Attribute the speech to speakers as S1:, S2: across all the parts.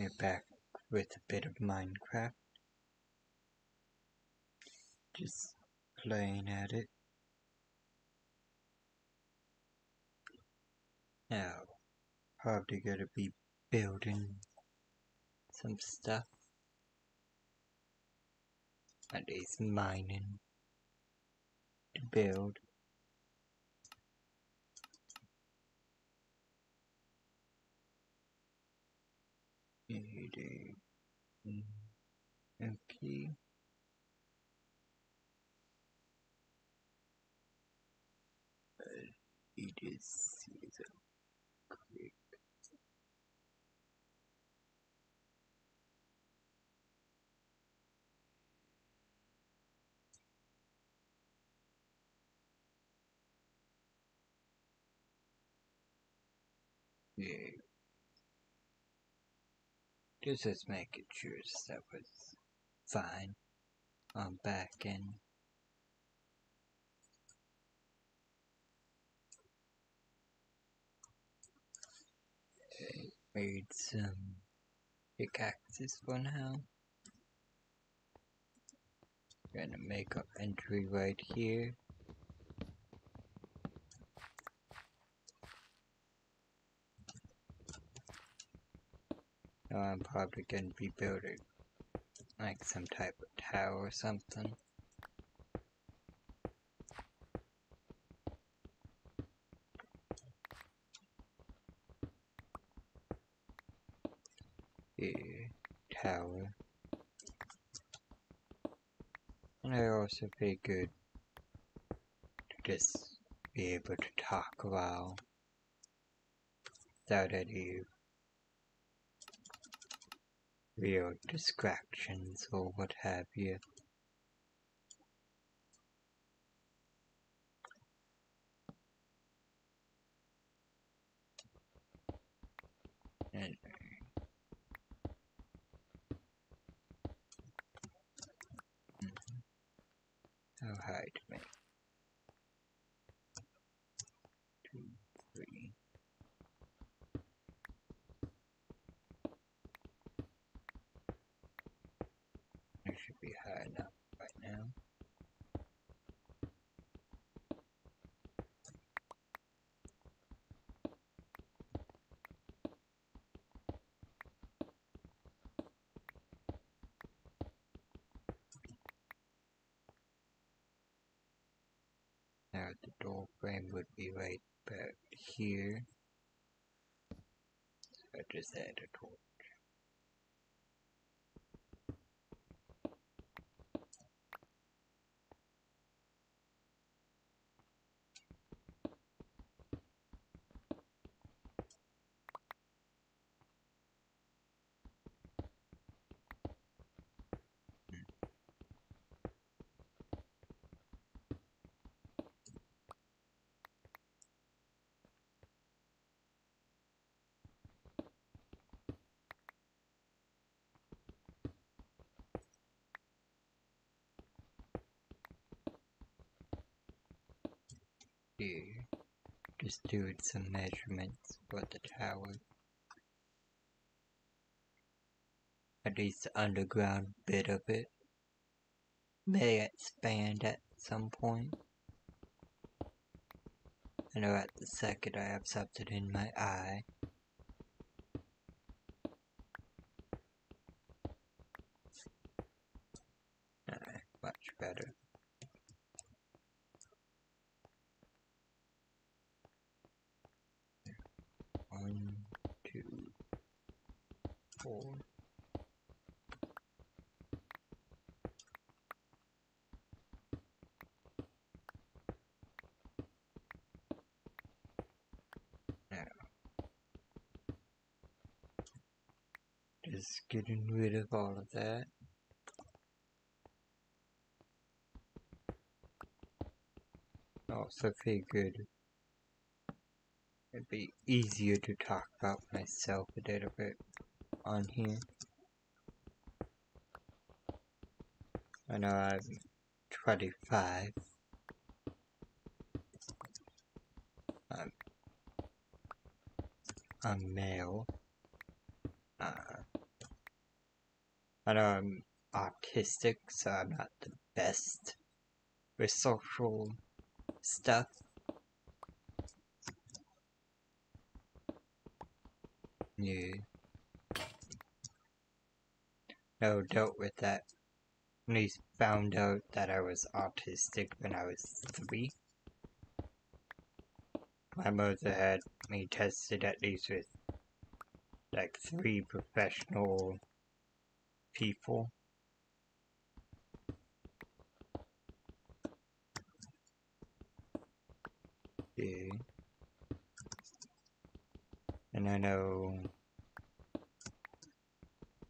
S1: We're back with a bit of Minecraft. Just playing at it. Now, probably gonna be building some stuff. And it's mining to build. Okay. It is season. Yeah. Just making sure stuff was fine. I'm back in. Made some pickaxes for now. Gonna make an entry right here. Now I'm probably gonna be building like some type of tower or something. Here, tower. And I also figured to just be able to talk a while without any real distractions or what have you. And how high to make? 2, 3. It should be high enough right now. Now the door frame would be right back here. So I just add a torch. Here, just doing some measurements for the tower. At least the underground bit of it may expand at some point. I know at the second I have something in my eye. Much better. One, 2, 4. Now, just getting rid of all of that. Also figured it'd be easier to talk about myself a little bit on here. I know I'm 25. I'm male. I know I'm autistic, so I'm not the best with social stuff. Yeah. No, dealt with that when he found out that I was autistic when I was 3. My mother had me tested at least with like 3 professional people. Yeah. And I know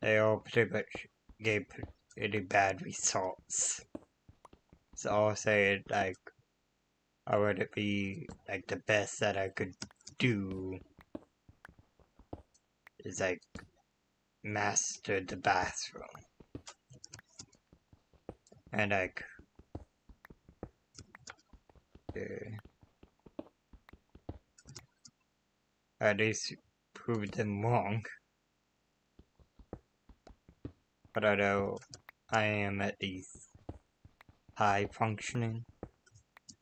S1: they all pretty much gave pretty bad results. So I'll say it like, I would it be like the best that I could do is like master the bathroom. And like, at least prove them wrong. But I know I am at least high functioning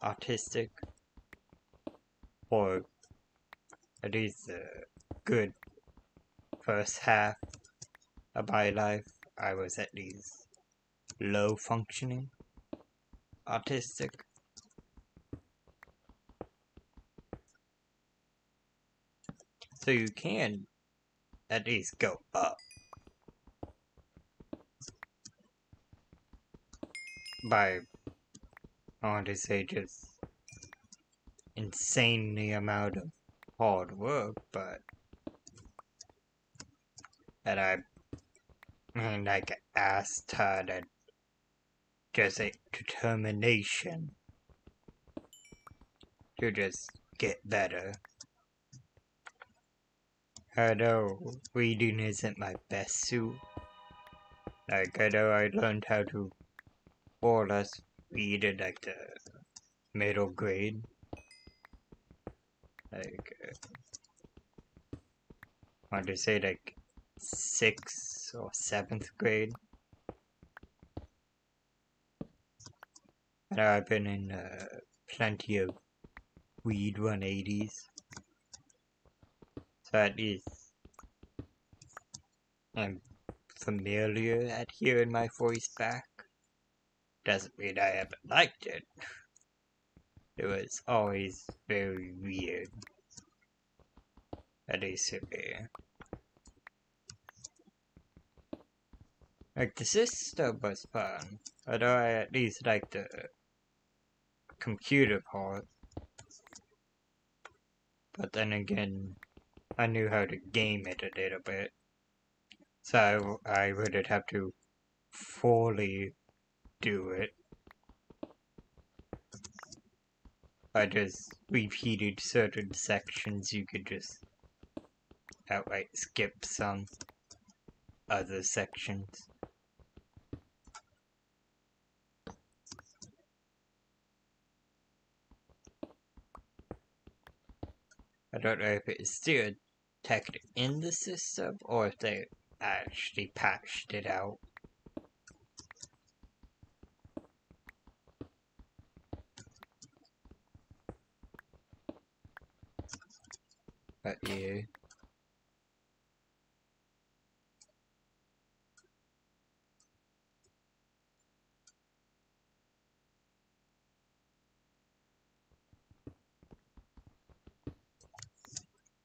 S1: autistic, or at least a good first half of my life I was at least low functioning autistic. So you can at least go up by, I want to say, just insanely amount of hard work, but that I mean, like, asked her to just a determination to just get better. I know reading isn't my best suit. Like, I know I learned how to more or less read in like the middle grade. Like, I want to say like 6th or 7th grade. And I've been in plenty of Read 180s. So at least I'm familiar at hearing my voice back. Doesn't mean I ever liked it. It was always very weird. At least to me. Like, the system was fun. Although I at least liked the computer part. But then again, I knew how to game it a little bit. So I wouldn't have to fully do it. I just repeated certain sections, you could just outright skip some other sections. I don't know if it's still detected in the system or if they actually patched it out. But yeah.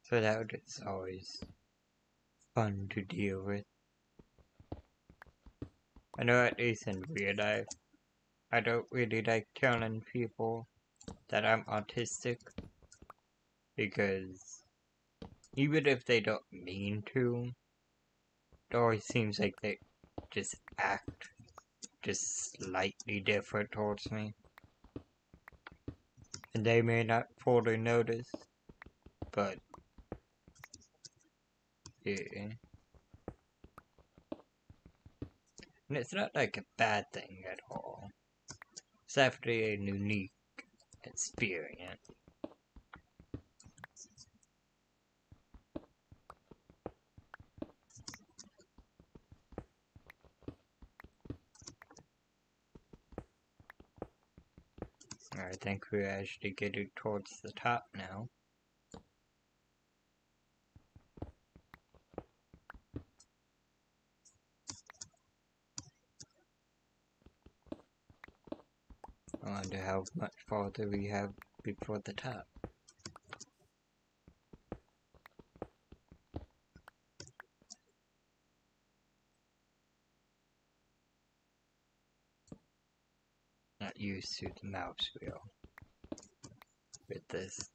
S1: So that is always fun to deal with. I know at least in real life, I don't really like telling people that I'm autistic, because even if they don't mean to, it always seems like they just act just slightly different towards me. And they may not fully notice, but yeah. And it's not like a bad thing at all. It's actually a unique experience. I think we're actually getting towards the top now. I wonder how much farther we have before the top. Not used to the mouse wheel with this.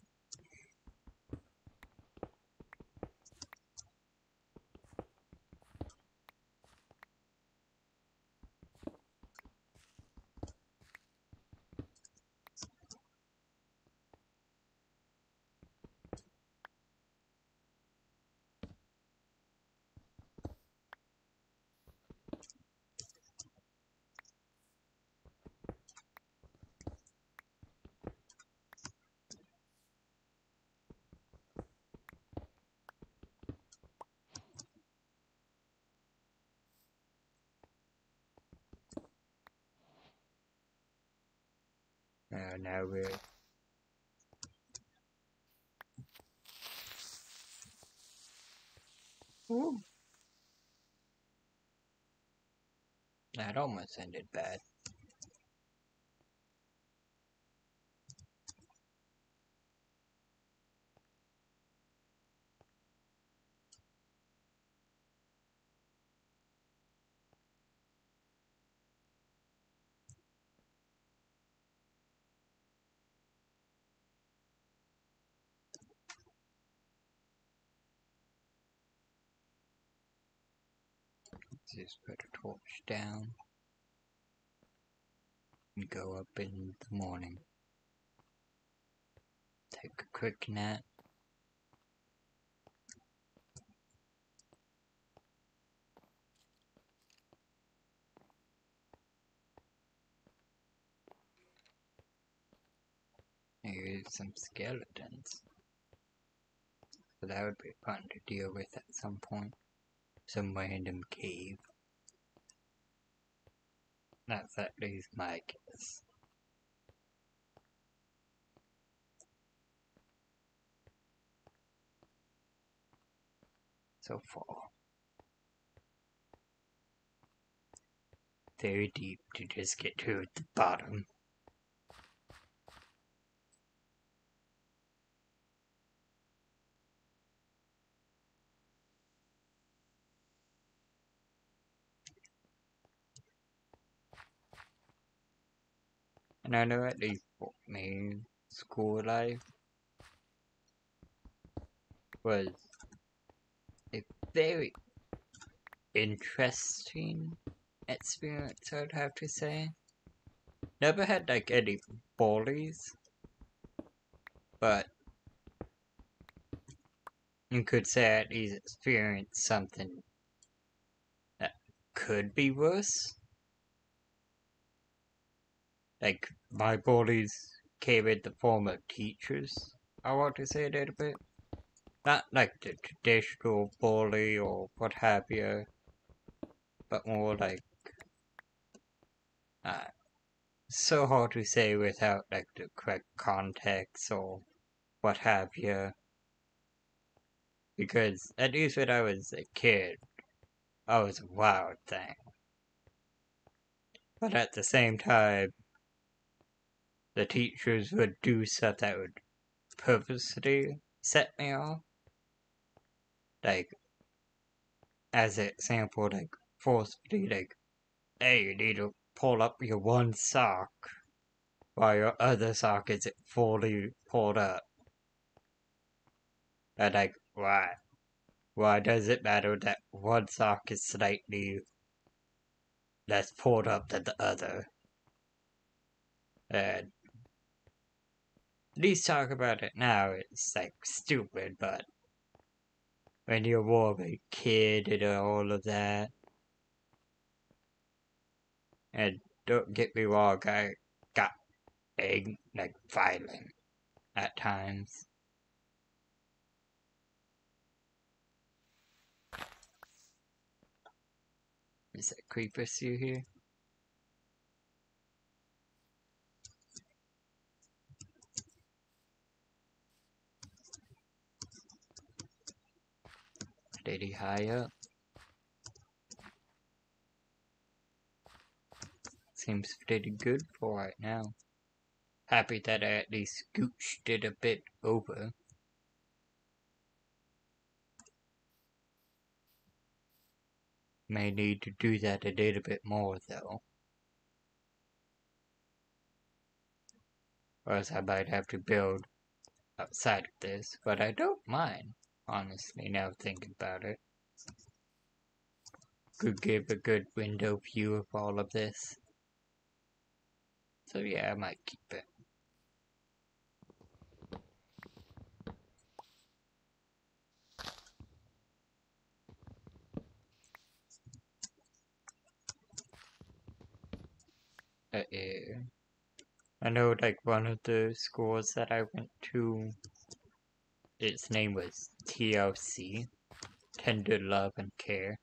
S1: Now we're... Ooh. That almost ended bad. Just put a torch down and go up in the morning. Take a quick nap. Here's some skeletons. So that would be fun to deal with at some point. Some random cave. That's at least my guess. So far. Very deep to just get to the bottom. And I know at least for me, school life was a very interesting experience, I'd have to say. Never had like any bullies, but you could say I at least experienced something that could be worse. Like, my bullies came in the form of teachers, I want to say a little bit. Not like the traditional bully or what have you, but more like, uh, so hard to say without like the correct context or what have you. Because at least when I was a kid, I was a wild thing. But at the same time, the teachers would do stuff that would purposely set me off. Like, as an example, like, forcefully, like, hey, you need to pull up your one sock while your other sock isn't fully pulled up. And like, why? Why does it matter that one sock is slightly less pulled up than the other? And at least talk about it now, it's like stupid, but when you're more of a kid and all of that, and don't get me wrong, I got like violent at times. Is that creeper still here? pretty high up. Seems pretty good for right now. Happy that I at least scooched it a bit over. May need to do that a little bit more though. Or else I might have to build outside of this, but I don't mind, honestly, now thinking about it. Could give a good window view of all of this. So yeah, I might keep it. I know like one of the schools that I went to, its name was TLC, Tender Love and Care.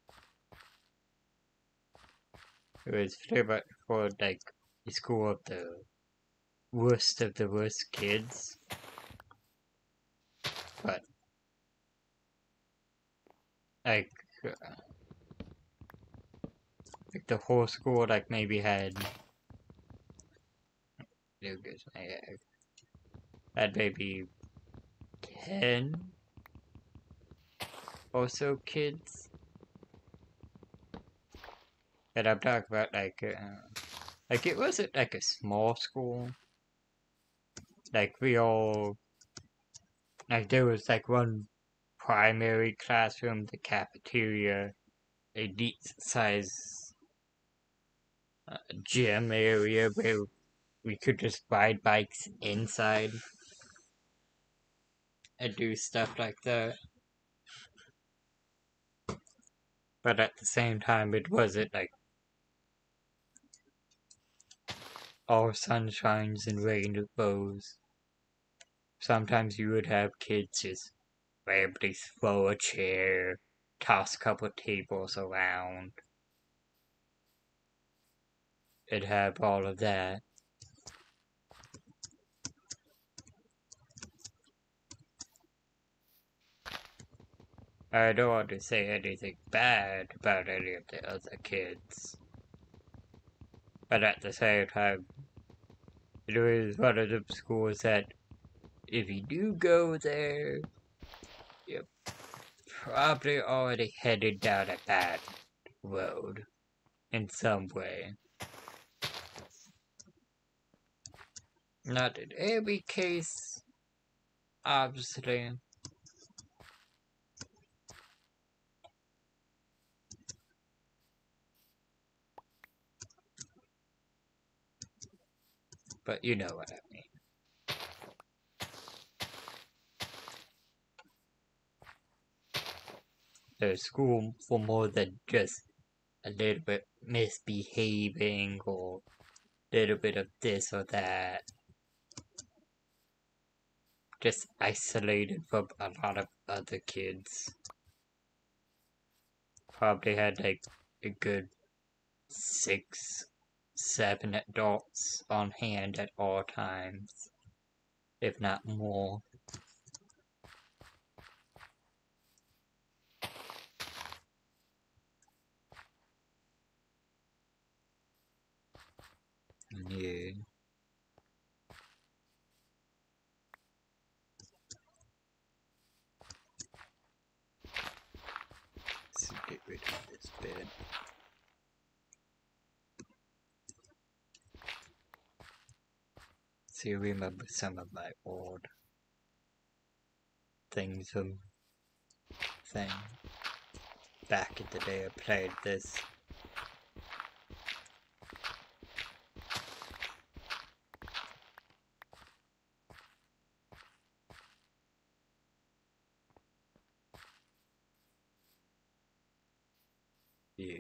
S1: It was pretty much for like the school of the worst kids. But like, like the whole school like maybe had maybe 10 or so kids. And I'm talking about like it wasn't like a small school. Like we all, like there was like one primary classroom, the cafeteria, a decent size gym area where we could just ride bikes inside and do stuff like that. But at the same time, it wasn't like all sunshines and rainbows. Sometimes you would have kids just randomly throw a chair, toss a couple tables around. It'd have all of that. I don't want to say anything bad about any of the other kids. But at the same time, it was one of the schools that if you do go there, you're probably already headed down a bad road in some way. Not in every case, obviously. But you know what I mean. There's school for more than just a little bit misbehaving or a little bit of this or that. Just isolated from a lot of other kids. Probably had like a good 6, 7 adults on hand at all times, if not more. Yeah. Let's get rid of this bed. See, remember some of my old things from thing. Back in the day I played this. Yeah.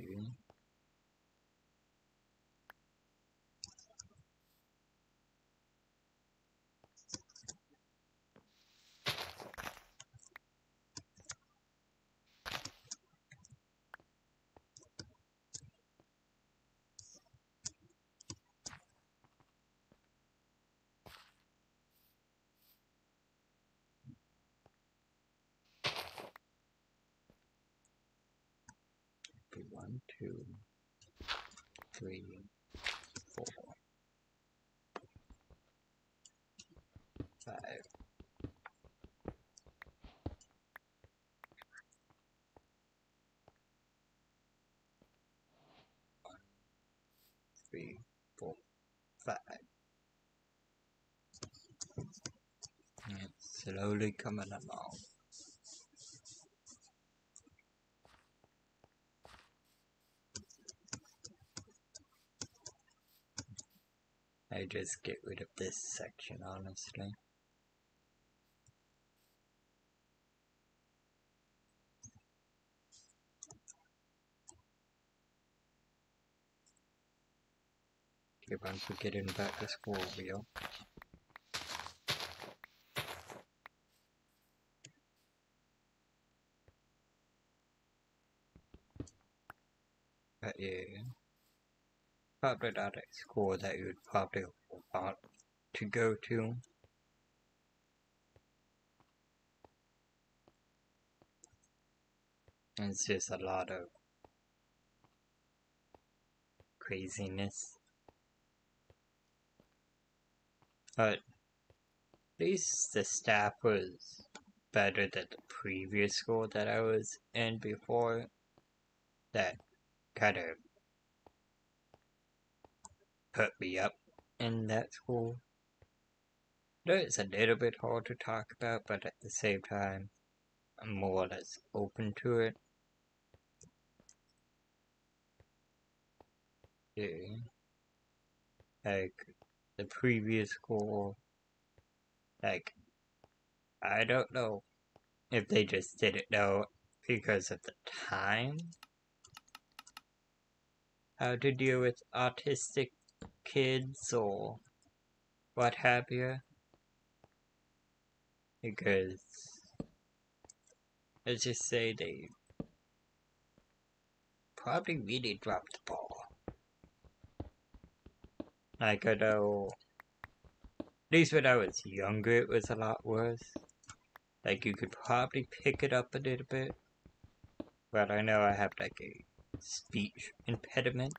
S1: be 1, 2, 3, 4, 5. 3, 4, 5. It's slowly coming along. I just get rid of this section, honestly. Keep on forgetting about the squirrel wheel. But yeah, probably not a school that you would probably want to go to. It's just a lot of craziness. But at least the staff was better than the previous school that I was in before. That kind of put me up in that school. It's a little bit hard to talk about, but at the same time, I'm more or less open to it. Yeah. Like, the previous school, like, I don't know if they just didn't know because of the time how to deal with autistic kids or what have you. Because, let's just say they probably really dropped the ball. Like, I know, at least when I was younger, it was a lot worse. Like, you could probably pick it up a little bit. But I know I have, like, a speech impediment.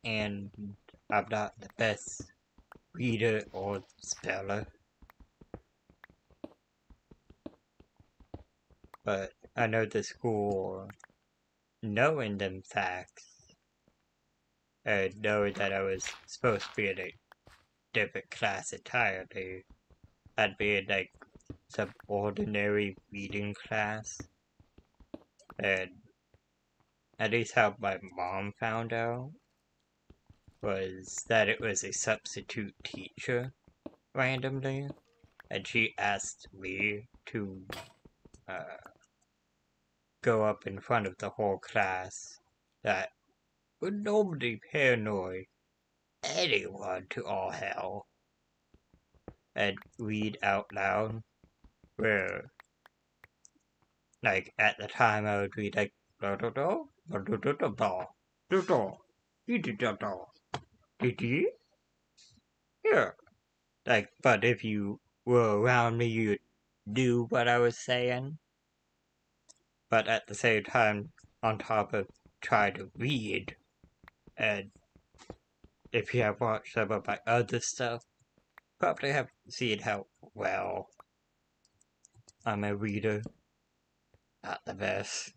S1: And I'm not the best reader or speller. But I know the school, knowing them facts, and knowing that I was supposed to be in a different class entirely, I'd be in like some ordinary reading class, and at least how my mom found out was that it was a substitute teacher randomly, and she asked me to go up in front of the whole class that would normally paranoid anyone to all hell and read out loud, where, like, at the time I would read, like, da da da, da da da da da, da da, da da, did you? Yeah. Like, but if you were around me, you'd do what I was saying. But at the same time, on top of trying to read, and if you have watched some of my other stuff, probably have seen how well I'm a reader. Not the best.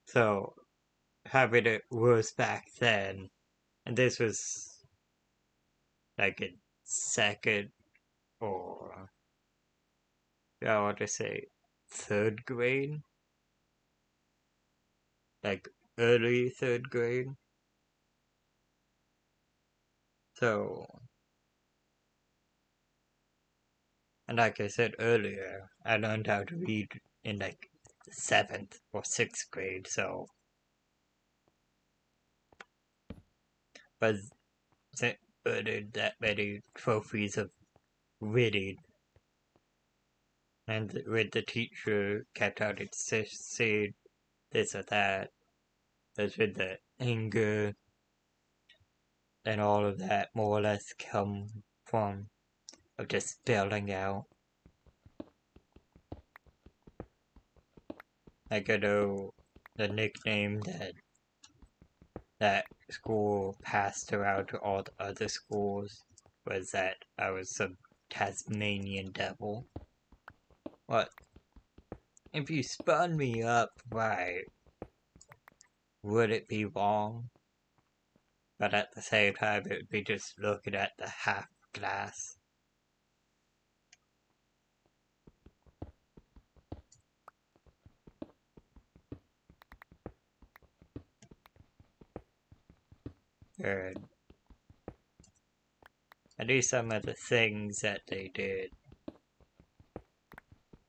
S1: So, having it worse back then, and this was like in second or, I want to say, third grade? Like, early third grade? So, and like I said earlier, I learned how to read in like 7th or 6th grade, so. But wasn't earned that many trophies of reading. And when the teacher kept on saying this or that, that's when the anger and all of that more or less come from of just spelling out. Like I know the nickname that school passed around to all the other schools was that I was some Tasmanian devil. What? If you spun me up right, would it be wrong? But at the same time, it would be just looking at the half glass. And I knew some of the things that they did.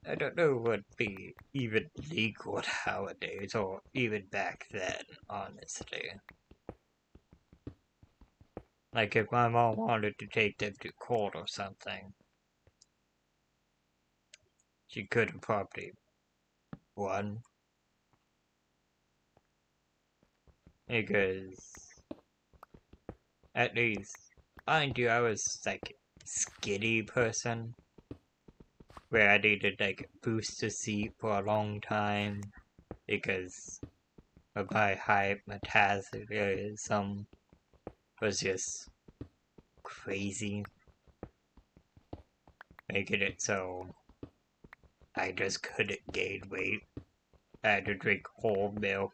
S1: I don't know what would be even legal nowadays, or even back then, honestly. Like if my mom wanted to take them to court or something, she could have probably won. Because, at least, mind you, I was like skinny person, where I needed like a booster seat for a long time, because of my high metabolism was just crazy, making it so I just couldn't gain weight. I had to drink whole milk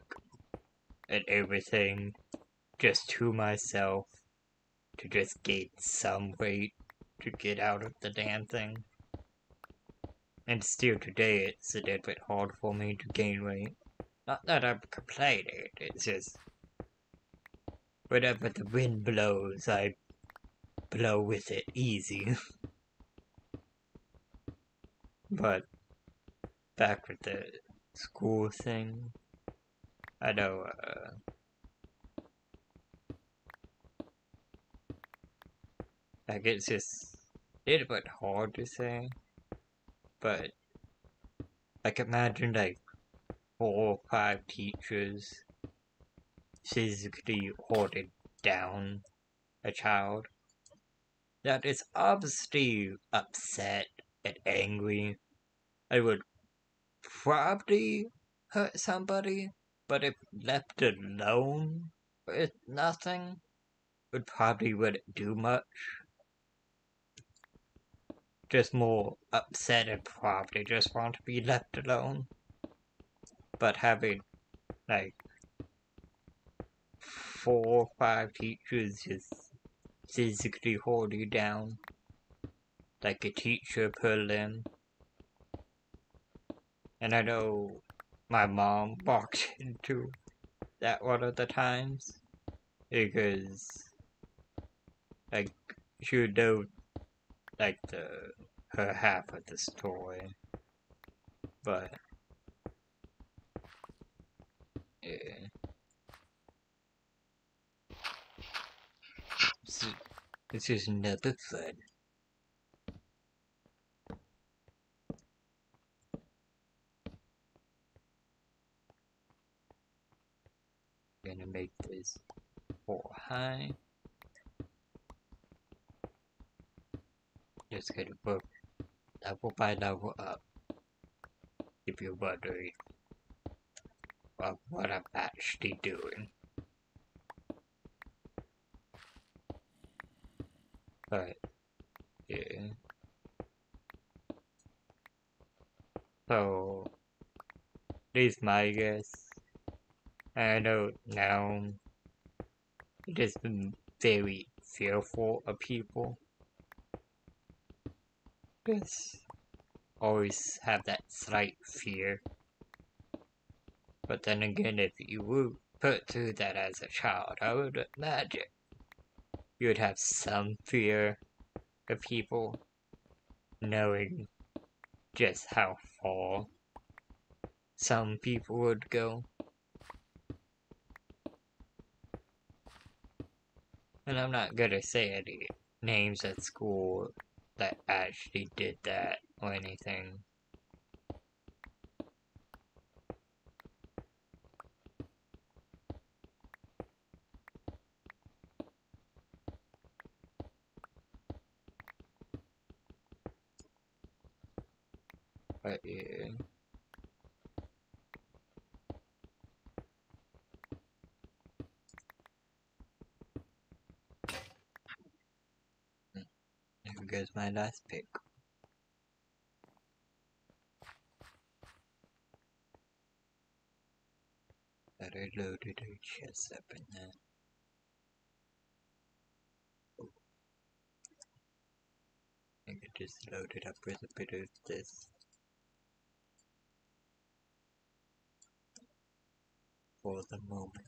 S1: and everything just to myself to just gain some weight to get out of the damn thing. And still today it's a little bit hard for me to gain weight. Not that I'm complaining, it's just whenever the wind blows, I blow with it easy. But back with the school thing, I know, like it's just a little bit hard to say, but like imagine like 4 or 5 teachers physically holding down a child that is obviously upset and angry. I would probably hurt somebody, but if left alone with nothing, would probably wouldn't do much. Just more upset and probably just want to be left alone. But having like 4 or 5 teachers just physically hold you down, like a teacher per limb. And I know my mom walked into that one of the times because like she would know like her half of the story, but yeah, it's, it's just never fun. Gonna make this 4 high. Just gonna work level by level up. If you're wondering what I'm actually doing. But yeah. So this is my guess. I know now it has been very fearful of people. Just always have that slight fear. But then again, if you were put through that as a child, I would imagine you would have some fear of people, knowing just how far some people would go. And I'm not gonna say any names at school that actually did that or anything. But yeah. goes my last pick. That I loaded a chest up in there. Oh. I think I just loaded up with a bit of this. For the moment.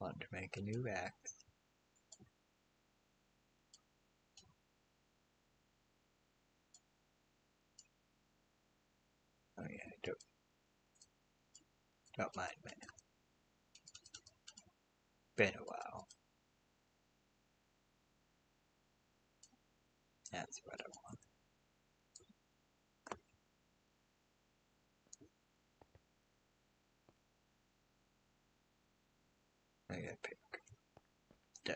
S1: Want to make a new axe. Oh yeah, don't mind me. Been a while. That's what I want. I gotta pick. Duh.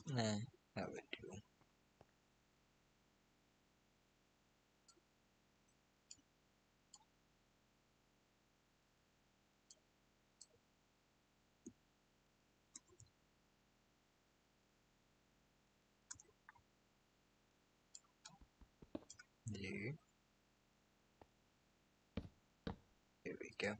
S1: Nah, that would do. Yeah. Here we go.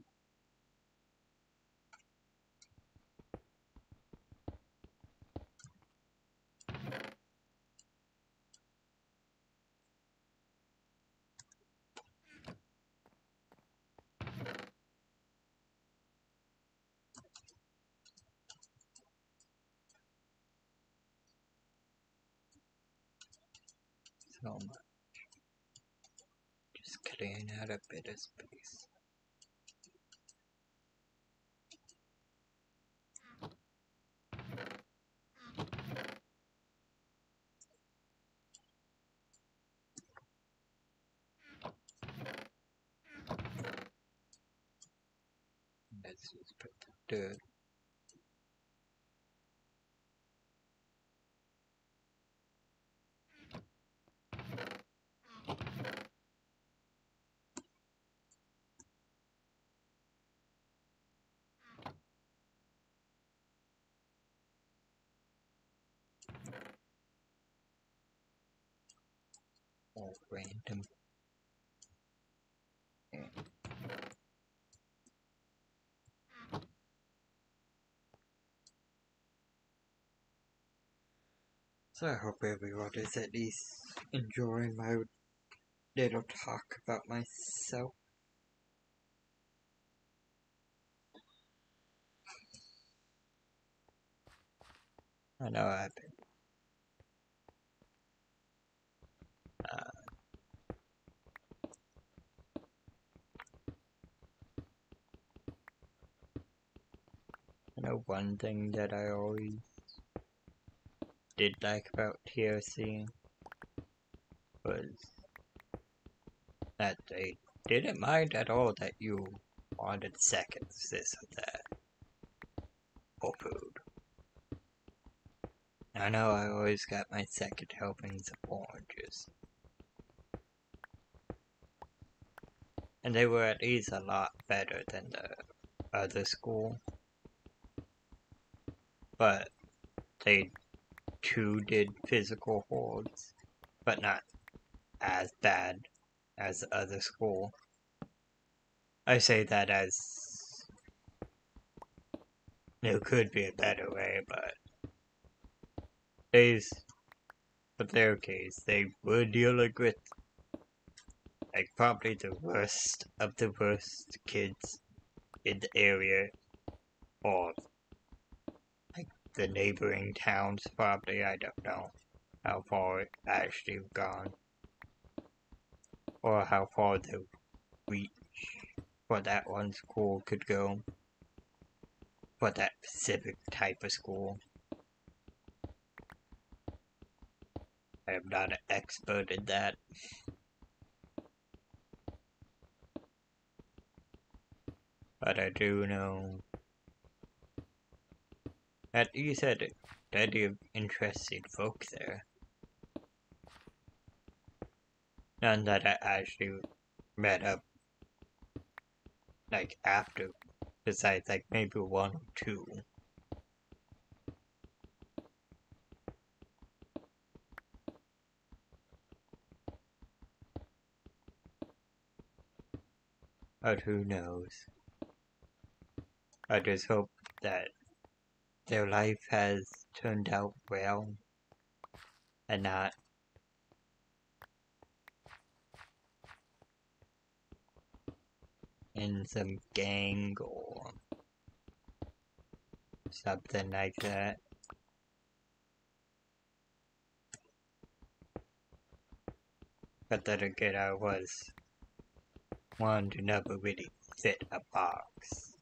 S1: So much. Just clearing out a bit of space. Let's just put the dirt. All random. Yeah. So I hope everyone is at least enjoying my little talk about myself. I know I've been I know one thing that I always did like about TOC was that they didn't mind at all that you wanted seconds, this or that, for food. I know I always got my second helpings of oranges. And they were at least a lot better than the other school. But they too did physical holds, but not as bad as the other school. I say that as there could be a better way, but for their case, they were dealing with like probably the worst of the worst kids in the area, or like the neighboring towns probably. I don't know how far it actually gone, or how far the reach for that one school could go, for that specific type of school. I am not an expert in that. But I do know that you said plenty of interesting folk there. None that I actually met up like after, besides like maybe one or two. But who knows? I just hope that their life has turned out well and not in some gang or something like that. But then again, I was one to never really fit a box.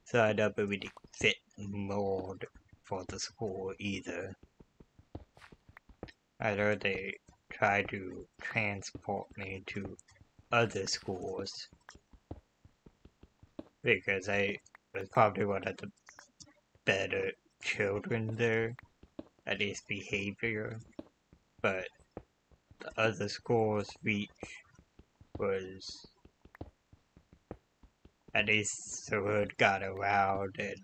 S1: So I never really fit mold for the school either. I know they tried to transport me to other schools because I was probably one of the better children there, at least behavior, but the other school's reach was, at least the word got around, and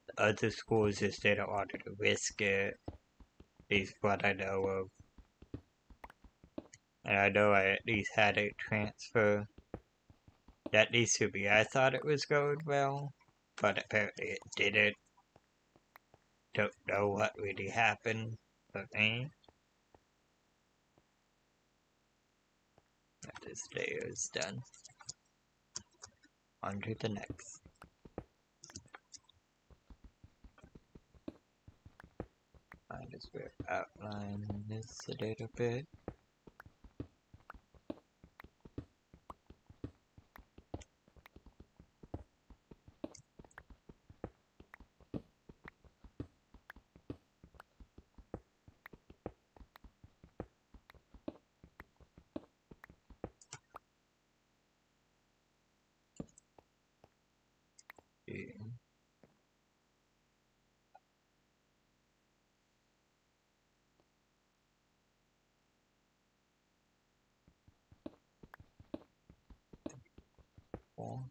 S1: the other schools just didn't want to risk it, at least what I know of. And I know I at least had a transfer. At least to me, I thought it was going well, but apparently it didn't. Don't know what really happened, but me. This layer is done. On to the next. I just will outline this a little bit. Four.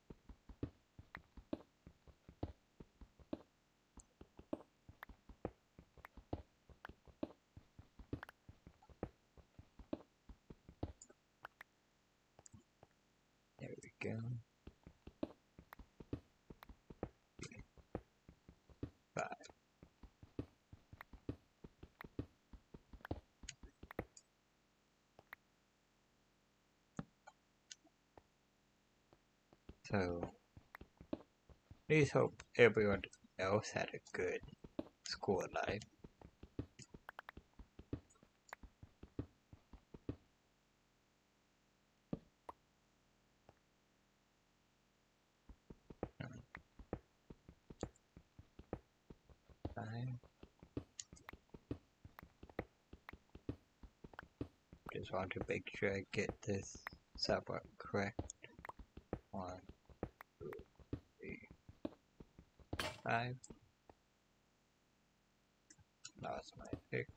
S1: There we go. 5. So, please hope everyone else had a good school life. Fine. Just want to make sure I get this somewhat correct. 1, 2, 3, 5. Lost my pick.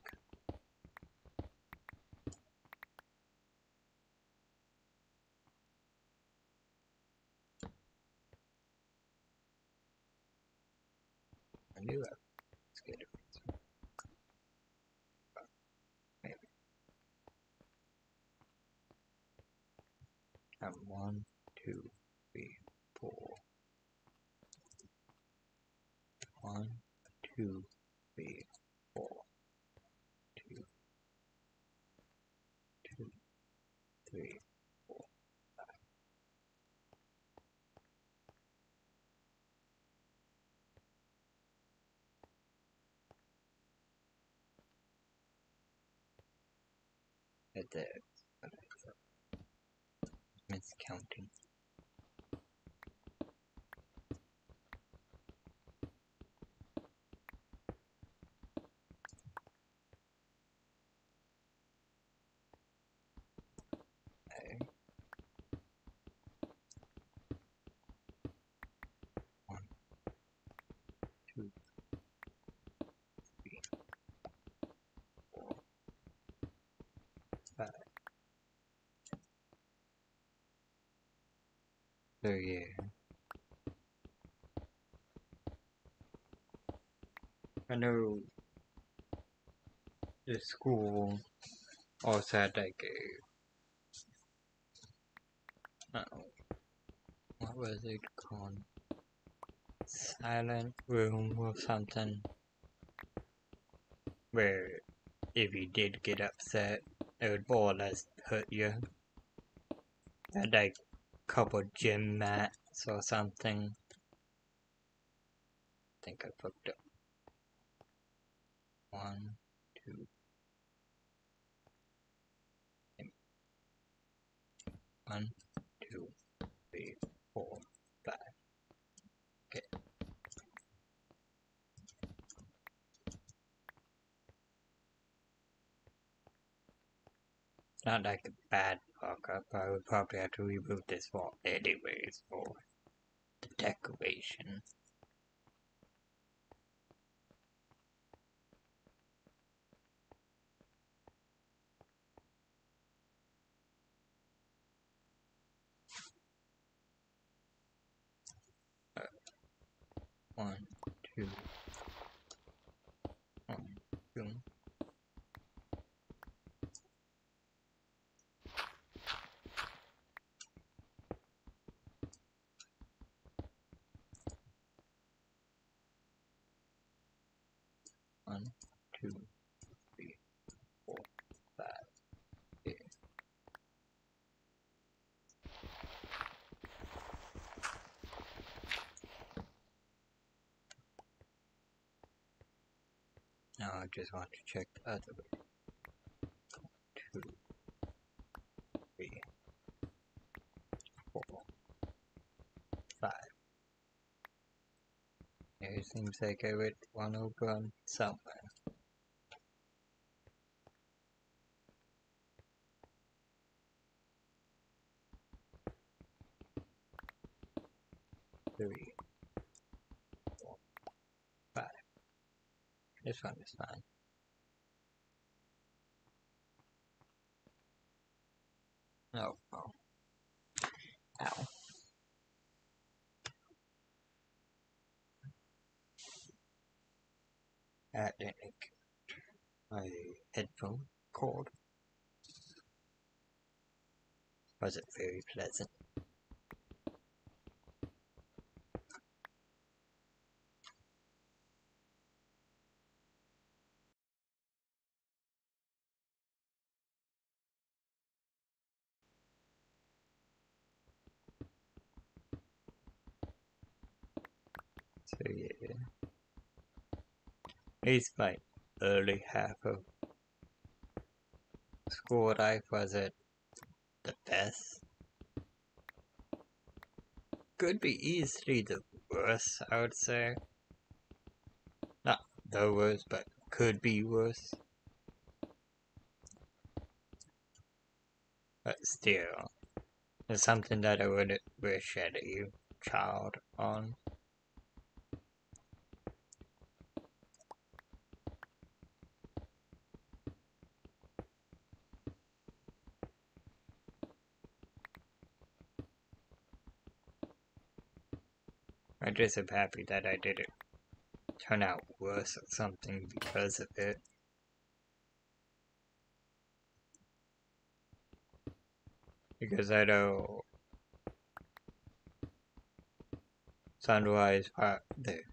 S1: I knew I was getting it. Maybe. I'm 1, 2, 3, 4. 1, 2, 3, 4. 2, 2, 3, 4. At the miscounting. Okay. 1, 2, 3, 4, 5. So yeah. I know the school also had like what was it called? Silent room or something. Where if you did get upset, it would more or less hurt you. Had like a couple gym mats or something. I think I fucked up. 1, 2, 1, 2, 3, 4, 5. Okay. It's not like a bad fuck up. I would probably have to reboot this wall anyways for the decoration. Uh, 1, 2, 1, 2. One, 2, 3, 4, 5. Yeah. Now I just want to check the other way. 2, 3, 4, 5. Yeah, it seems like I went one over on somewhere. Three, 4, 5. This one is fine. Oh, oh. Ow. That didn't get my headphone cord. Was it very pleasant? So yeah. At least my early half of school life wasn't the best. Could be easily the worst, I would say. Not the worst, but could be worse. But still, it's something that I would wish any child on. I just am happy that I didn't turn out worse or something because of it. Because I know Sunrise Park, the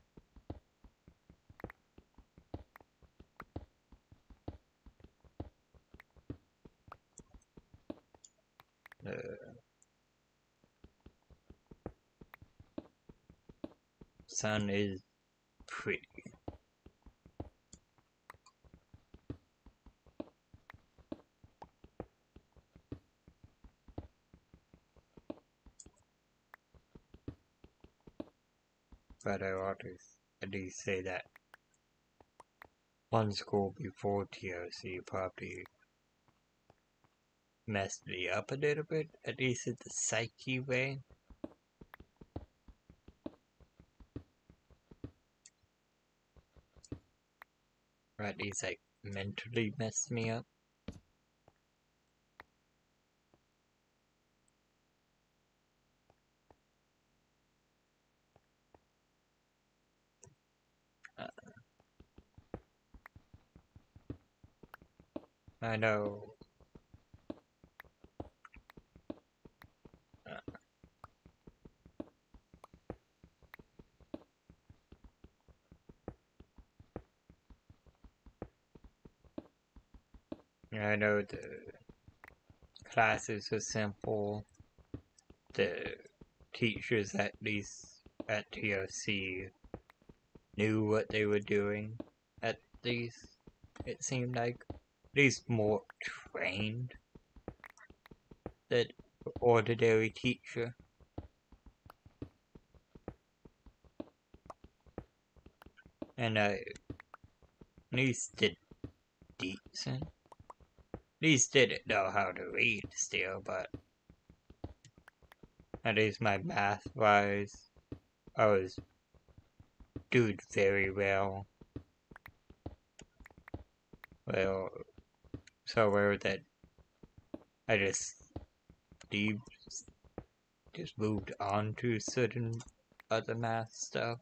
S1: sun is pretty. But I always at least say that one school before TOC probably messed me up a little bit, at least in the psyche way. Or at least like mentally messed me up. I know. I know the classes are simple. The teachers, at least at TOC, knew what they were doing. At least it seemed like, at least more trained than an ordinary teacher. And I at least did decent. At least didn't know how to read still, but at least my math wise, I was doing very well. Well, so well that I leave, just moved on to certain other math stuff.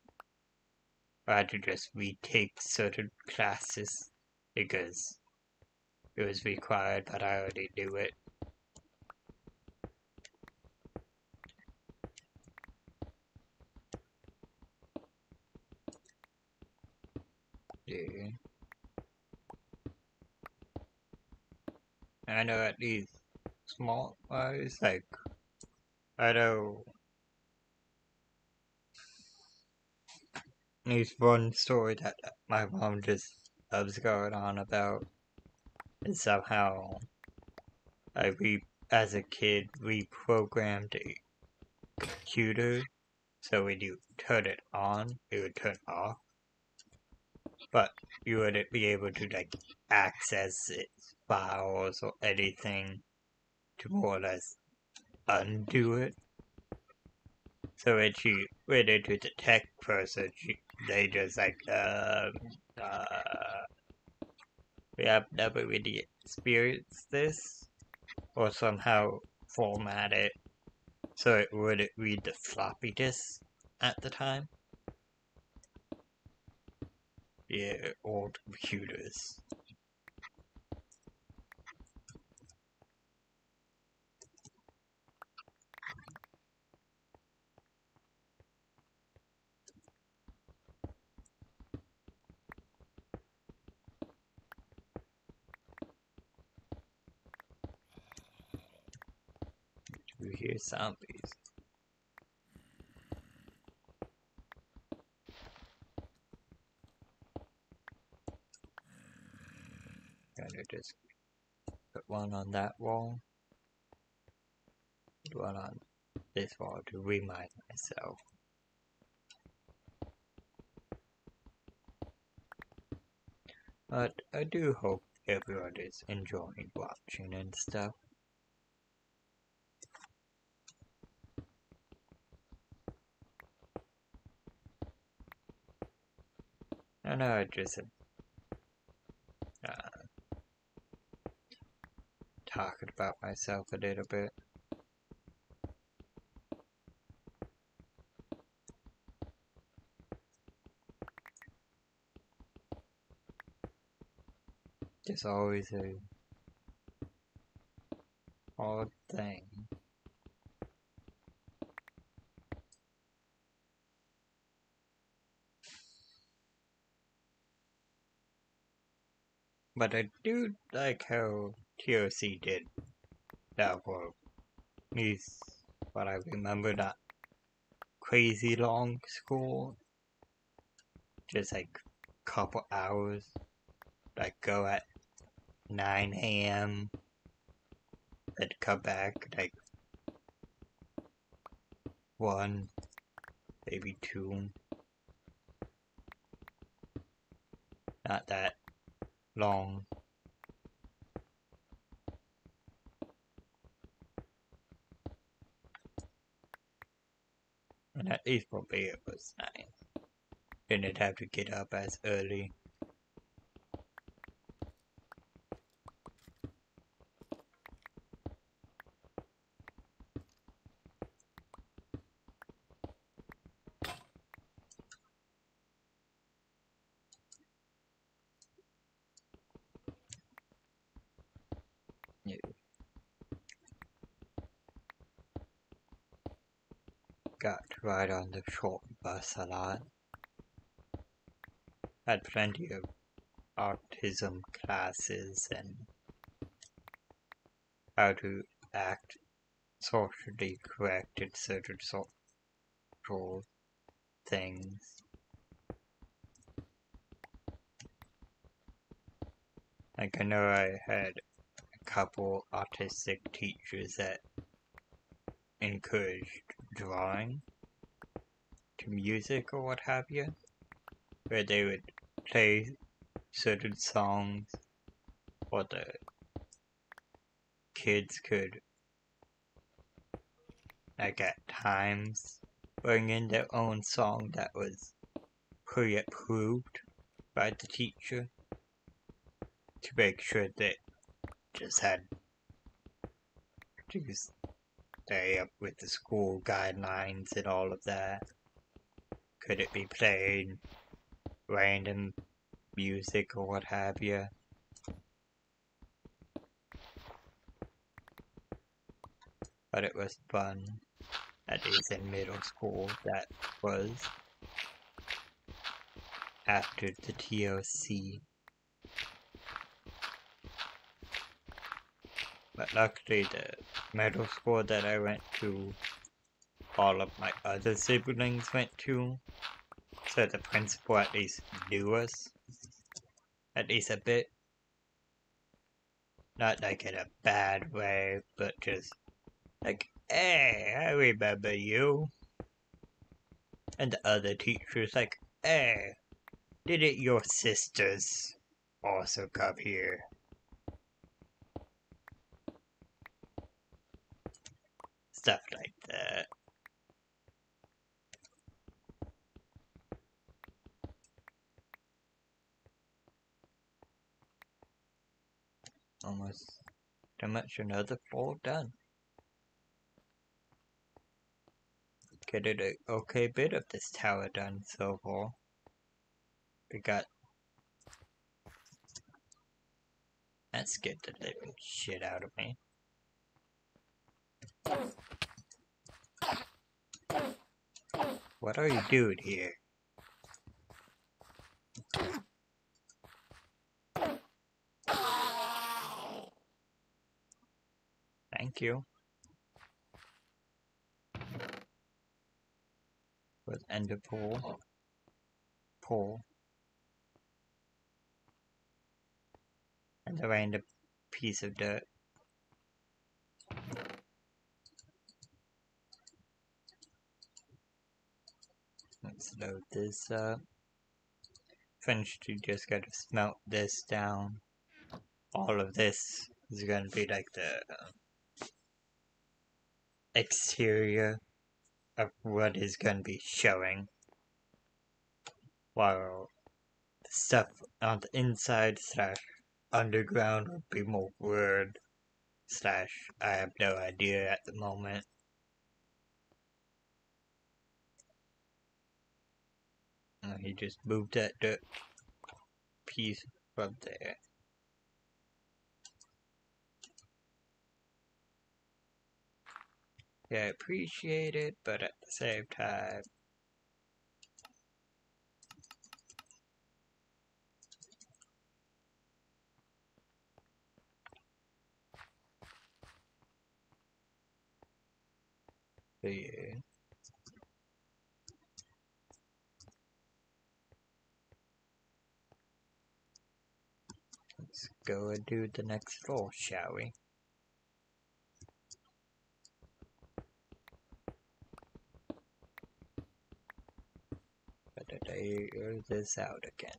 S1: I had to just retake certain classes because it was required, but I already knew it. Yeah. I know at least small wise, like, I know at least one story that my mom just loves going on about is somehow as a kid, we programmed a computer so when you turn it on, it would turn off. But you wouldn't be able to like access its files or anything to more or less undo it. So when she went into the tech person, they just like, we have never really experienced this, or somehow format it so it wouldn't read the floppy disk at the time. Yeah, old computers. You hear zombies. Gotta just put one on that wall, put one on this wall to remind myself. But I do hope everyone is enjoying watching and stuff. I know I just talking about myself a little bit. Just always a odd thing. But I do like how TOC did that for me. What I remember, that crazy long school, just like couple hours, like go at 9 a.m. then come back like 1, maybe 2. Not that long. And at least for me it was nice. Didn't have to get up as early. got to ride on the short bus a lot. Had plenty of autism classes and how to act socially correct in certain social things. Like, I know I had a couple autistic teachers that encouraged drawing to music or what have you, where they would play certain songs or the kids could, like, at times bring in their own song that was pre-approved by the teacher to make sure that just had to stay up with the school guidelines and all of that. Could it be played random music or what have you? But it was fun, at least in middle school. That was after the TOC. But luckily the middle school that I went to, all of my other siblings went to, so the principal at least knew us, at least a bit. Not like in a bad way, but just like, hey, I remember you. And the other teachers like, hey, didn't your sisters also come here? Stuff like that. Almost pretty much another floor done. Getting an okay bit of this tower done so far. We got... That scared the living shit out of me. What are you doing here? Thank you. With ender pool. Pool. And a random piece of dirt. Let's load this up. Eventually just gotta smelt this down. All of this is gonna be like the exterior of what is gonna be showing. While the stuff on the inside slash underground would be more word slash I have no idea at the moment. He just moved that dirt piece from there. Yeah, I appreciate it, but at the same time, yeah. Let's go and do the next floor, shall we? But I air this out again.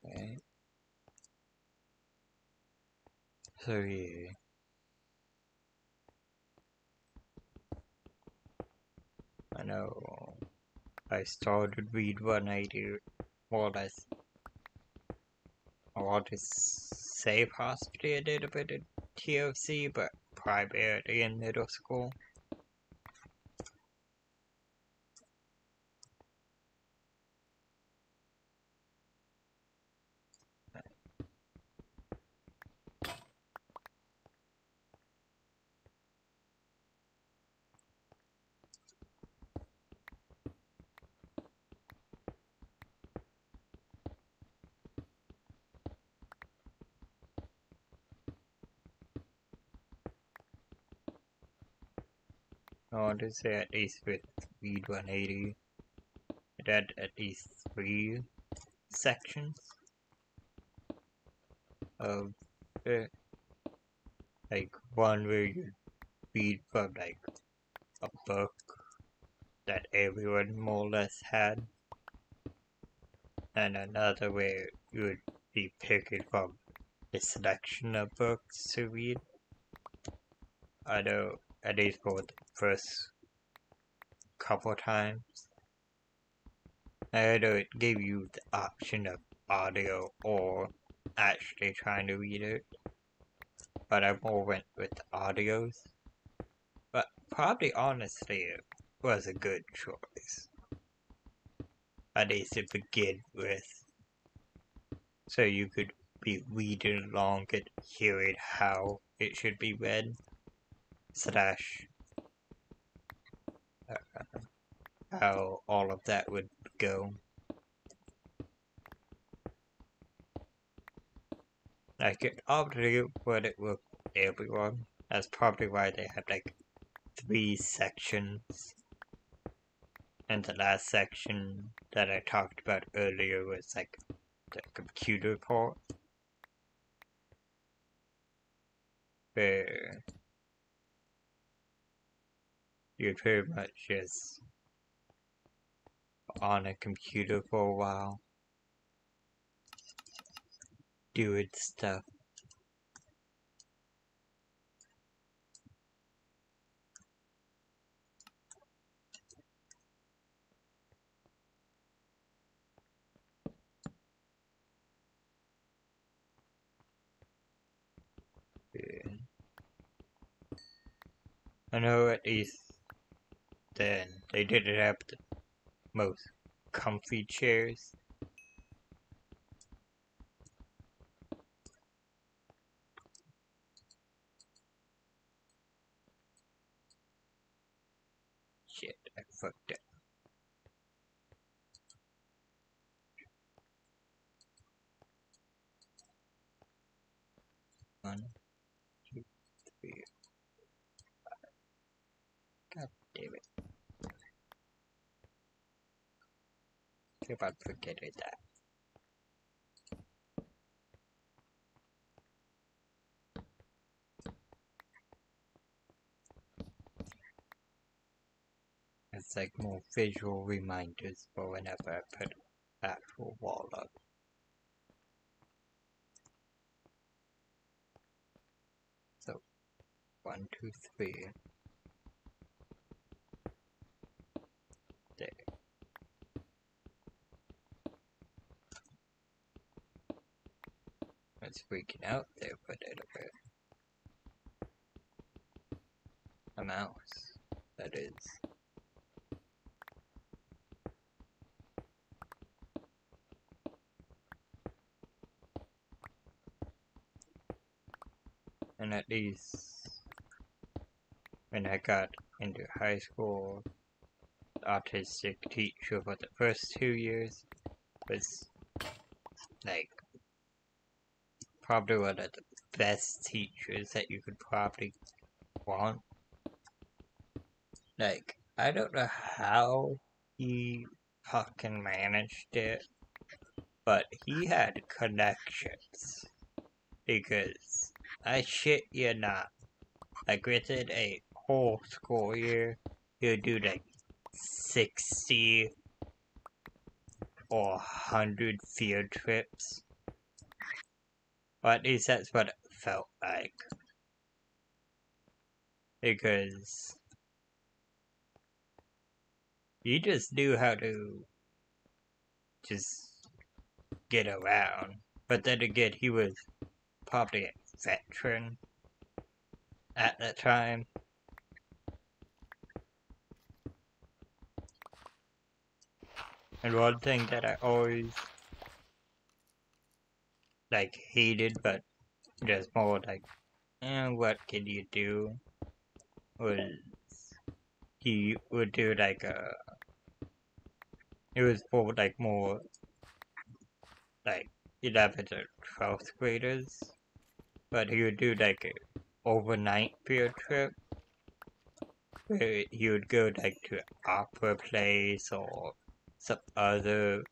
S1: Okay. So yeah. I know I started read 180 more or less I want to say possibly I did a bit of TOC, but primarily in middle school. I want to say at least with Read 180, it had at least 3 sections of it. Like one where you read from like a book that everyone more or less had, and another where you would be picking from a selection of books to read. I know at least for the first couple times. I know it gave you the option of audio or actually trying to read it, but I more went with the audios. But probably honestly it was a good choice. At least to begin with. So you could be reading along and hearing how it should be read. Slash how all of that would go. Like it obviously wouldn't work for everyone. That's probably why they have like 3 sections. And the last section that I talked about earlier was like the computer part. Where you're pretty much just on a computer for a while. Doing stuff. Yeah. I know at least then they didn't have the most comfy chairs. Shit, I fucked up. One, two, three. God damn it. Keep on forgetting that. It's like more visual reminders for whenever I put actual wall up. So, 1, 2, 3. There. It's freaking out there for a little bit. A mouse, that is. And at least when I got into high school, the autistic teacher for the first 2 years was like probably one of the best teachers that you could probably want. Like, I don't know how he fucking managed it, but he had connections. Because, I shit you not, like within a whole school year, he'll do like 60 or 100 field trips. Or at least that's what it felt like. Because he just knew how to just get around. But then again, he was probably a veteran at that time. And one thing that I always like hated, but just more like, what can you do? Was he would do like it was for like more like 11th or 12th graders, but he would do like an overnight field trip where he would go like to an opera place or some other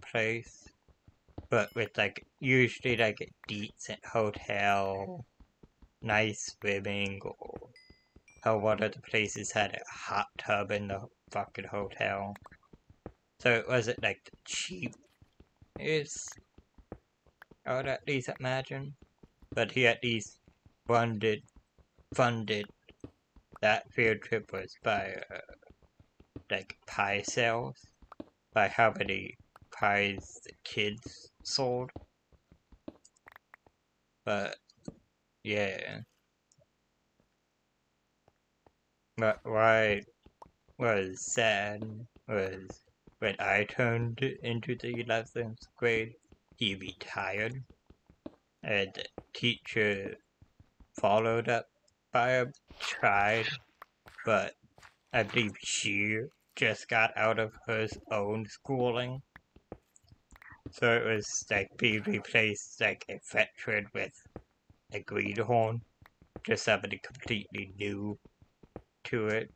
S1: place, but with like usually like a decent hotel, nice swimming, or how one of the places had a hot tub in the fucking hotel. So it wasn't like the cheapest, I would at least imagine, but he at least funded that field trip was by like pie sales, by how many pies the kids sold. But yeah, but what was sad was when I turned into the 11th grade, he retired, and the teacher followed up by him, tried, but I believe she just got out of her own schooling. So it was like being replaced like a veteran with a greenhorn, just somebody completely new to it.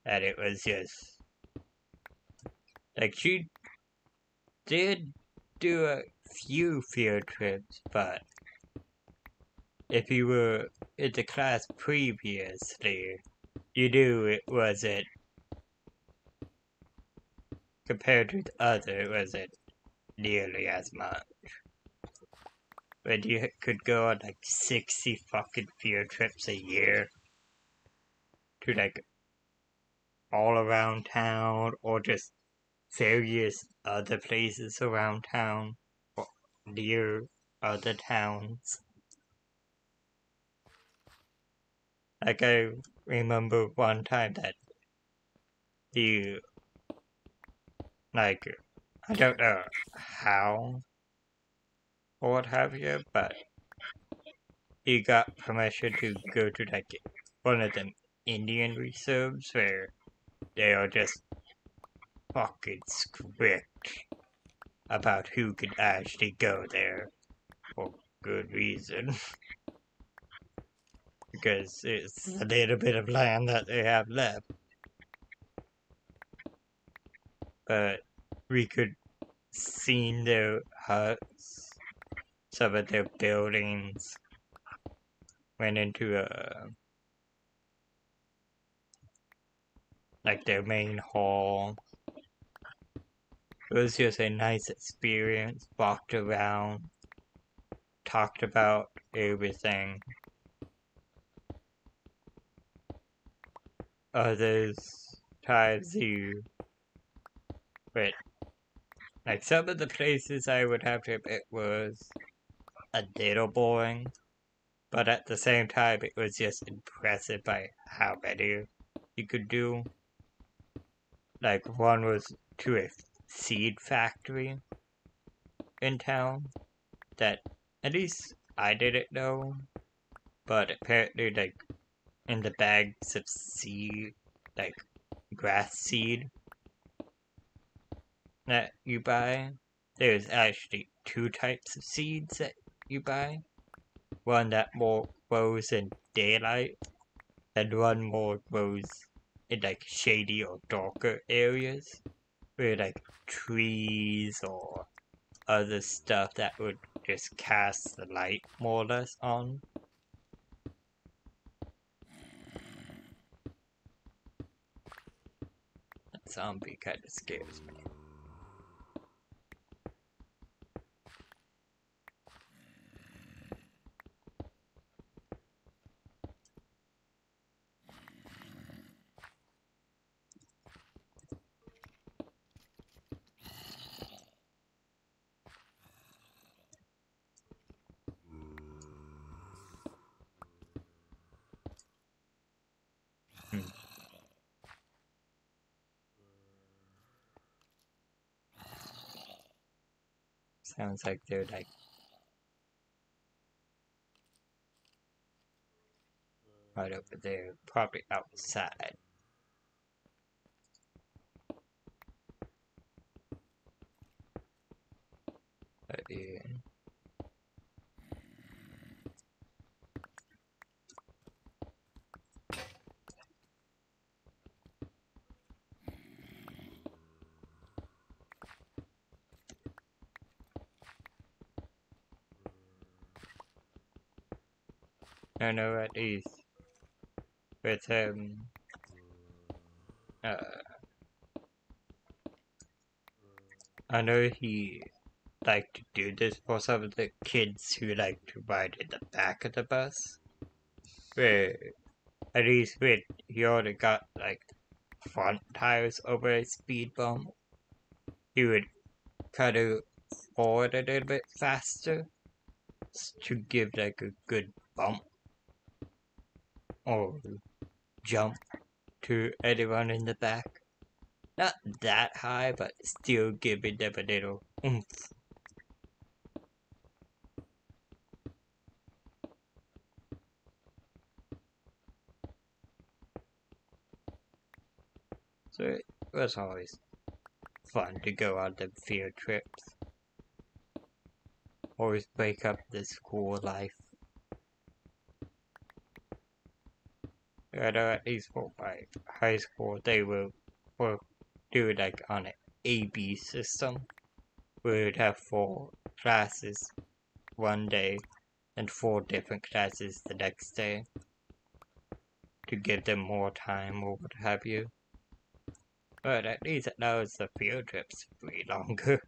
S1: And it was just like she did do a few field trips, but if you were in the class previously, you knew it wasn't, compared to the other, it wasn't nearly as much. But you could go on like 60 fucking field trips a year to like all around town or just various other places around town or near other towns. Like I remember one time that he, like, I don't know how or what have you, but he got permission to go to like one of them Indian reserves where they are just fucking strict about who can actually go there for good reason. Because it's a little bit of land that they have left. But we could see their huts, some of their buildings went into like their main hall. It was just a nice experience, walked around, talked about everything. Others times you, but like some of the places I would have to admit was a little boring, but at the same time it was just impressive by how many you could do. Like one was to a seed factory in town that at least I didn't know, but apparently like in the bags of seed, like grass seed that you buy, there's actually two types of seeds that you buy. One that more grows in daylight, and one more grows in like shady or darker areas, where like trees or other stuff that would just cast the light more or less on. That zombie kind of scares me. Sounds like they're like right over there, probably outside. But yeah. I know at least with him, uh, I know he liked to do this for some of the kids who like to ride in the back of the bus. Where at least with he already got like front tires over a speed bump, he would kind of forward a little bit faster to give like a good bump or jump to anyone in the back. Not that high, but still giving them a little oomph. So it was always fun to go on the field trips. Always break up the school life. I know at least for my high school, they will do like on an AB system. We would have 4 classes one day and 4 different classes the next day to give them more time or what have you. But at least it knows the field trips way longer.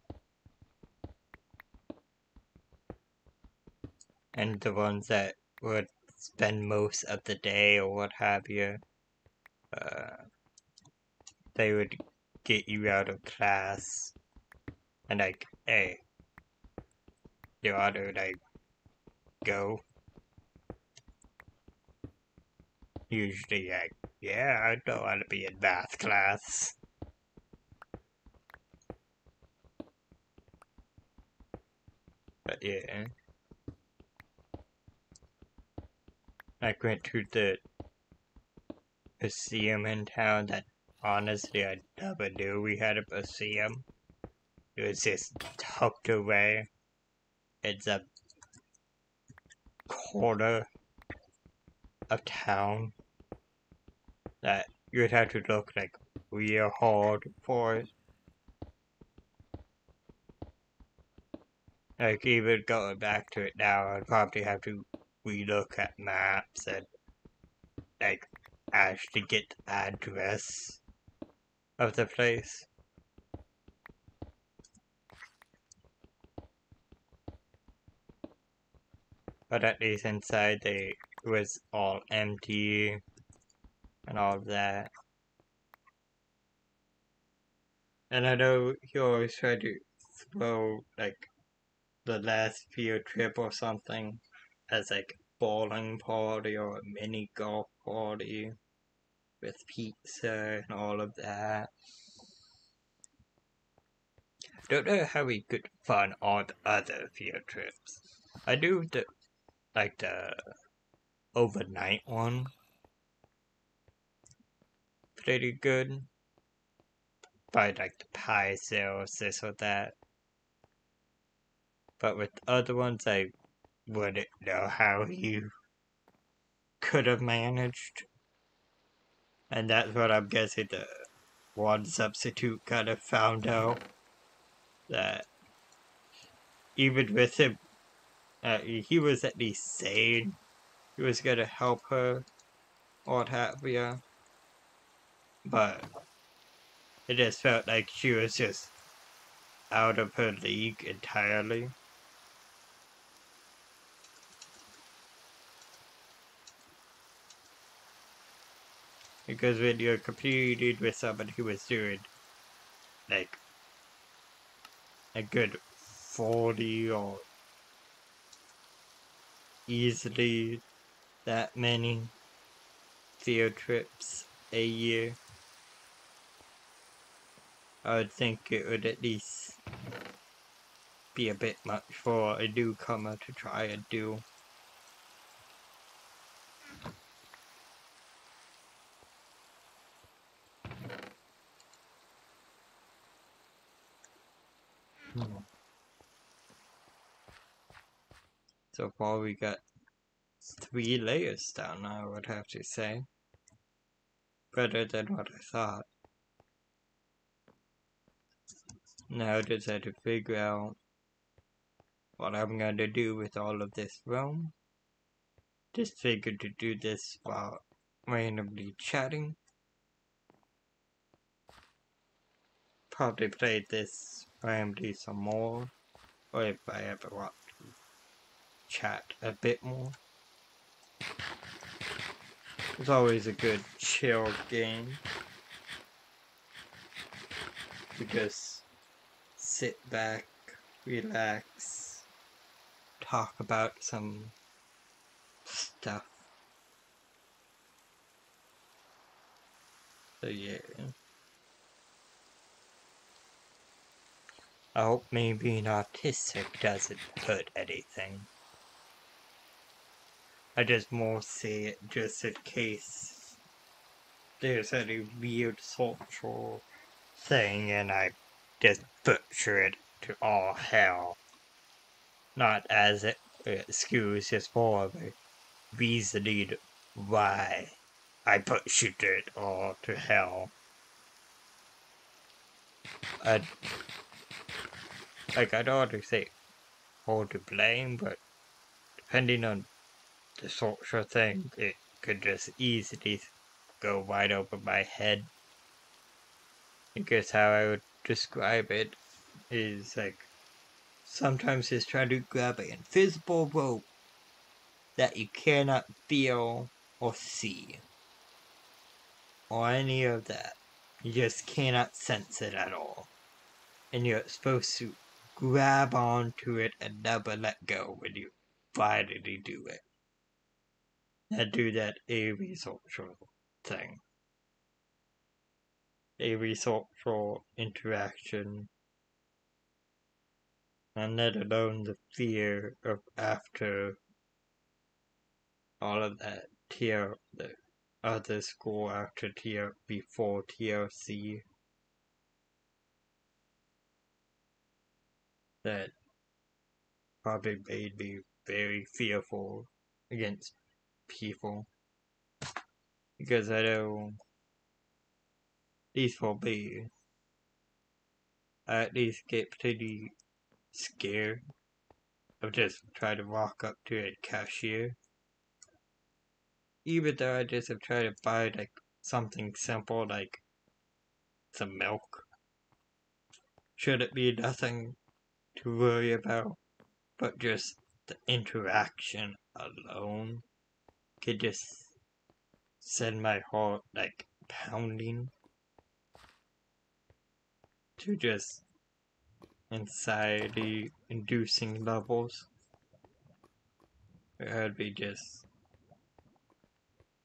S1: And the ones that would spend most of the day or what have you, they would get you out of class and like, hey, you ought to like go. Usually like, yeah, I don't want to be in math class. But yeah. I went to the museum in town that honestly I never knew we had a museum. It was just tucked away. It's a corner of town that you'd have to look like real hard for it. Like even going back to it now, I'd probably have to relook at maps and like actually get the address of the place. But at least inside it was all empty and all of that. And I know he always tried to throw like the last field trip or something as like a bowling party or a mini golf party with pizza and all of that. Don't know how we could fund all the other field trips. I do the overnight one pretty good. By like the pie sales, this or that. But with other ones, I wouldn't know how you could have managed. And that's what I'm guessing the one substitute kind of found out. That even with him, he was at least saying he was gonna help her or what have you. But it just felt like she was just out of her league entirely. Because when you're competing with somebody who was doing like a good 40 or easily that many field trips a year, I would think it would at least be a bit much for a newcomer to try and do. So far we got 3 layers down, I would have to say. Better than what I thought. Now I just had to figure out what I'm gonna do with all of this room. Just figured to do this while randomly chatting. Probably play this randomly some more, or if I ever want to chat a bit more. It's always a good chill game to just sit back, relax, talk about some stuff. So yeah. I hope me being autistic doesn't hurt anything. I just more say it just in case there's any weird social thing and I just butcher it to all hell. Not as an excuse, just more of a reasoning why I butchered it all to hell. And, like, I don't want to say all to blame, but depending on the social thing, it could just easily go right over my head. I guess how I would describe it is like sometimes just trying to grab an invisible rope that you cannot feel or see or any of that. You just cannot sense it at all. And you're supposed to grab onto it and never let go when you finally do it. And do that every social thing. Every social interaction. And let alone the fear of after all of that the other school after before TLC that probably made me very fearful against people. Because I know, at least for me, I at least get pretty scared of just trying to walk up to a cashier. Even though I just have tried to buy like something simple like some milk. Should it be nothing to worry about, but just the interaction alone could just send my heart like pounding to just anxiety inducing levels. I'd be just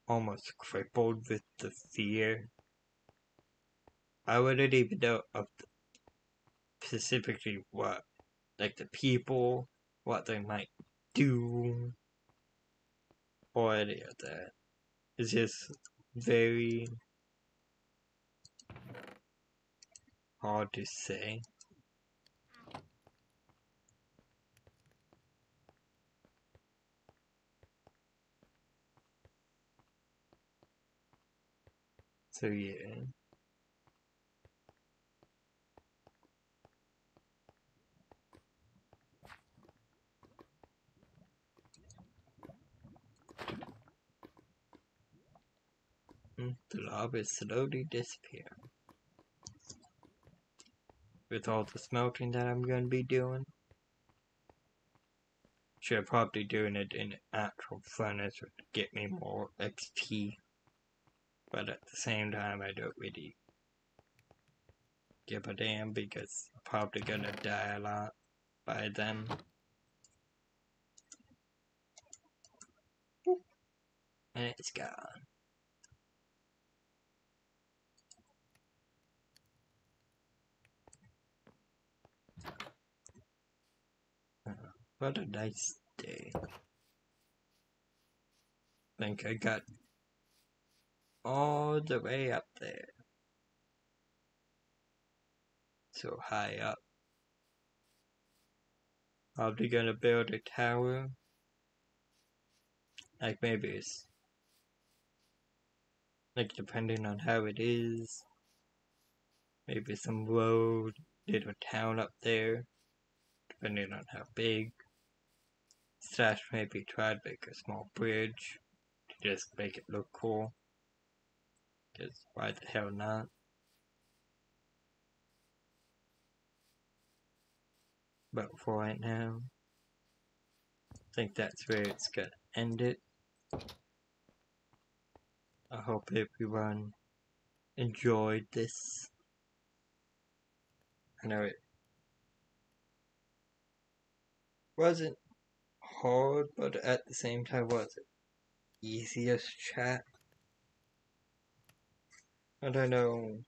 S1: almost crippled with the fear. I wouldn't even know of specifically what, like the people, what they might do, or any of that. It's just very hard to say. So yeah. The lava is slowly disappearing. With all the smelting that I'm going to be doing. Should probably doing it in an actual furnace would get me more XP. But at the same time, I don't really give a damn because I'm probably gonna die a lot by then. And it's gone. What a nice day. I think I got all the way up there. So high up. Probably gonna build a tower. Like maybe it's like depending on how it is. Maybe some road, little town up there. Depending on how big. Slash maybe try to make a small bridge to just make it look cool. Cause why the hell not? But for right now, I think that's where it's gonna end it. I hope everyone enjoyed this. I know it wasn't hard, but at the same time wasn't easiest chat. I don't know.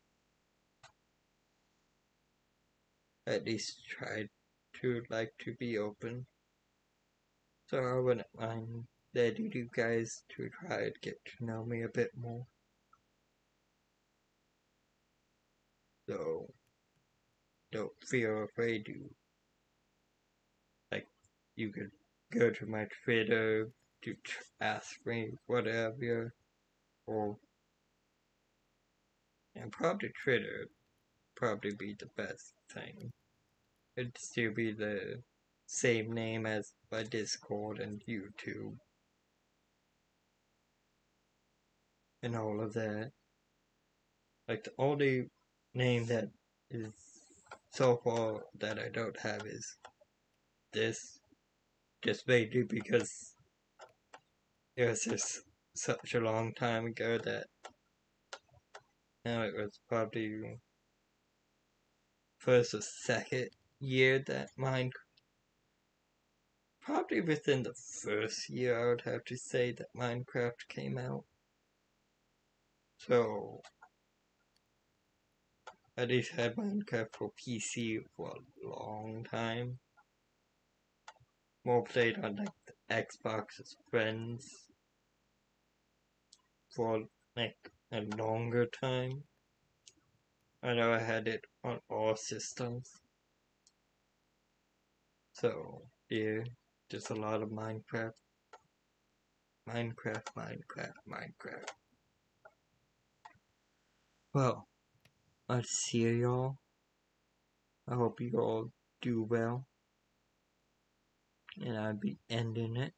S1: At least tried to like to be open. So I wouldn't mind letting you guys to try to get to know me a bit more. So don't feel afraid to like you could go to my Twitter to ask me whatever, or and probably Twitter probably be the best thing. It'd still be the same name as my Discord and YouTube and all of that. Like the only name that is so far that I don't have is this, just mainly because it was just such a long time ago that now it was probably first or second year that mine, probably within the first year I would have to say that Minecraft came out. So I at least had Minecraft for PC for a long time. More played on like the Xbox as friends for like a longer time. I know I had it on all systems. So yeah, just a lot of Minecraft. Minecraft. Well, I'll see y'all. I hope you all do well. And I'll be ending it.